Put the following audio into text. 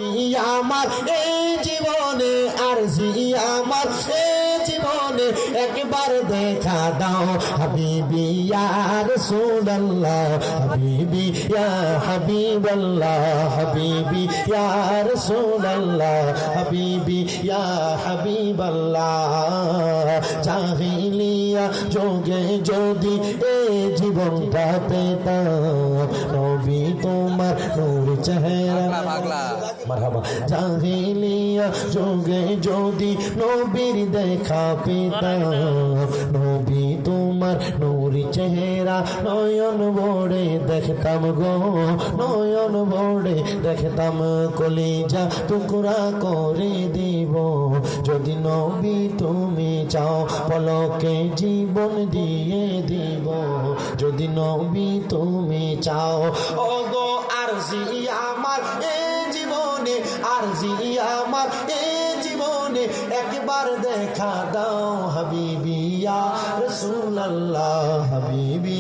আরজি আমার এই জীবনে, আরজি আমার এই জীবনে একবার দেখা দাও হাবিবি ইয়া রাসূলুল্লাহ, হাবিবি ইয়া হাবিবাল্লাহ, হাবিবি ইয়া রাসূলুল্লাহ, হাবিবি ইয়া হাবিবাল্লাহ। জাহিলিয়া যোগে যদি এই জীবনটা পেতাম, নবী তোমার নূর চেহারা মারহাবা। জাহিলিয়া যোগে যদি নবীর দেখা পেতাম, নবী তোমার নূর চেহারা নয়ন ভরে দেখতাম গো, নয়ন ভরে দেখতাম। কলিজা টুকরা করে দিব যদি নবী তুমি চাও, পলকে জীবন দিয়ে দিব যদি নবী তুমি চাও। ও গো আরজি আমার এ জীবনে, আরজি আমার এ জীবনে একবার দেখা দাও হাবিবি ইয়া রাসূলুল্লাহ, হাবিবি